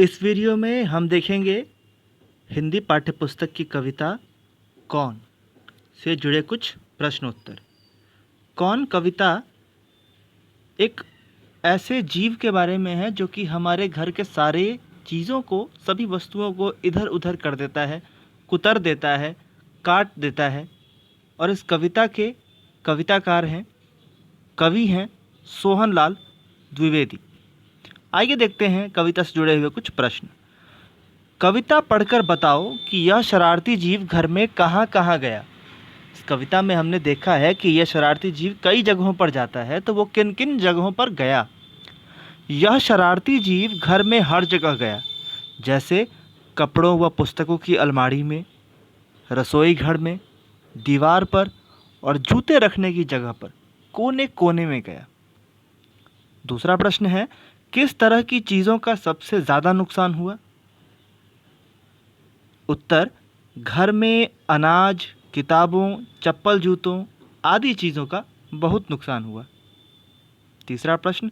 इस वीडियो में हम देखेंगे हिंदी पाठ्यपुस्तक की कविता कौन से जुड़े कुछ प्रश्न उत्तर। कौन कविता एक ऐसे जीव के बारे में है जो कि हमारे घर के सारे चीज़ों को, सभी वस्तुओं को इधर उधर कर देता है, कुतर देता है, काट देता है। और इस कविता के कविताकार हैं, कवि हैं सोहनलाल द्विवेदी। आइए देखते हैं कविता से जुड़े हुए कुछ प्रश्न। कविता पढ़कर बताओ कि यह शरारती जीव घर में कहाँ कहाँ गया। इस कविता में हमने देखा है कि यह शरारती जीव कई जगहों पर जाता है, तो वो किन किन जगहों पर गया। यह शरारती जीव घर में हर जगह गया, जैसे कपड़ों व पुस्तकों की अलमारी में, रसोई घर में, दीवार पर और जूते रखने की जगह पर कोने कोने में गया। दूसरा प्रश्न है, किस तरह की चीज़ों का सबसे ज़्यादा नुकसान हुआ। उत्तर, घर में अनाज, किताबों, चप्पल, जूतों आदि चीज़ों का बहुत नुकसान हुआ। तीसरा प्रश्न,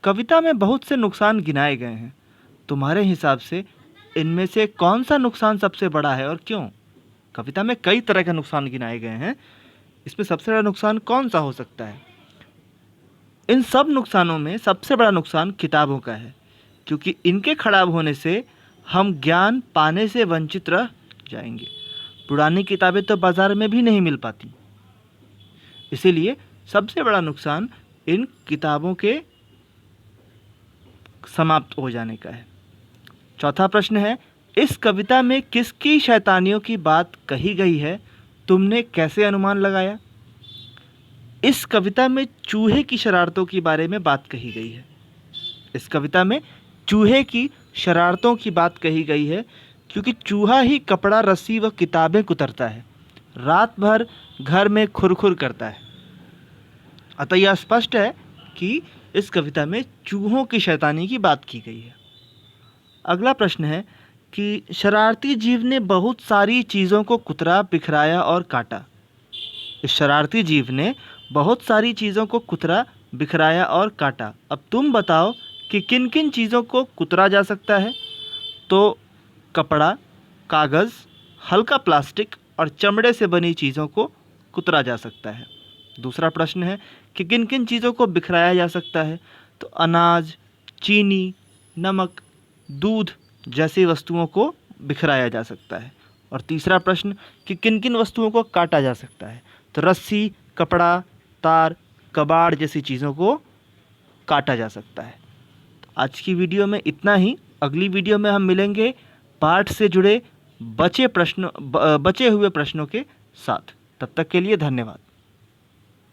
कविता में बहुत से नुकसान गिनाए गए हैं, तुम्हारे हिसाब से इनमें से कौन सा नुकसान सबसे बड़ा है और क्यों। कविता में कई तरह के नुकसान गिनाए गए हैं, इसमें सबसे बड़ा नुकसान कौन सा हो सकता है। इन सब नुकसानों में सबसे बड़ा नुकसान किताबों का है, क्योंकि इनके खराब होने से हम ज्ञान पाने से वंचित रह जाएंगे। पुरानी किताबें तो बाज़ार में भी नहीं मिल पाती, इसीलिए सबसे बड़ा नुकसान इन किताबों के समाप्त हो जाने का है। चौथा प्रश्न है, इस कविता में किसकी शैतानियों की बात कही गई है, तुमने कैसे अनुमान लगाया। इस कविता में चूहे की शरारतों के बारे में बात कही गई है। इस कविता में चूहे की शरारतों की बात कही गई है, क्योंकि चूहा ही कपड़ा, रस्सी व किताबें कुतरता है, रात भर घर में खुरखुर करता है। अतः यह स्पष्ट है कि इस कविता में चूहों की शैतानी की बात की गई है। अगला प्रश्न है कि शरारती जीव ने बहुत सारी चीज़ों को कुतरा, बिखराया और काटा। इस शरारती जीव ने बहुत सारी चीज़ों को कुतरा, बिखराया और काटा। अब तुम बताओ कि किन किन चीज़ों को कुतरा जा सकता है। तो कपड़ा, कागज़, हल्का प्लास्टिक और चमड़े से बनी चीज़ों को कुतरा जा सकता है। दूसरा प्रश्न है कि किन किन चीज़ों को बिखराया जा सकता है। तो अनाज, चीनी, नमक, दूध जैसी वस्तुओं को बिखराया जा सकता है। और तीसरा प्रश्न कि किन किन वस्तुओं को काटा जा सकता है। तो रस्सी, कपड़ा, तार, कबाड़ जैसी चीज़ों को काटा जा सकता है। तो आज की वीडियो में इतना ही। अगली वीडियो में हम मिलेंगे पाठ से जुड़े बचे हुए प्रश्नों के साथ। तब तक के लिए धन्यवाद।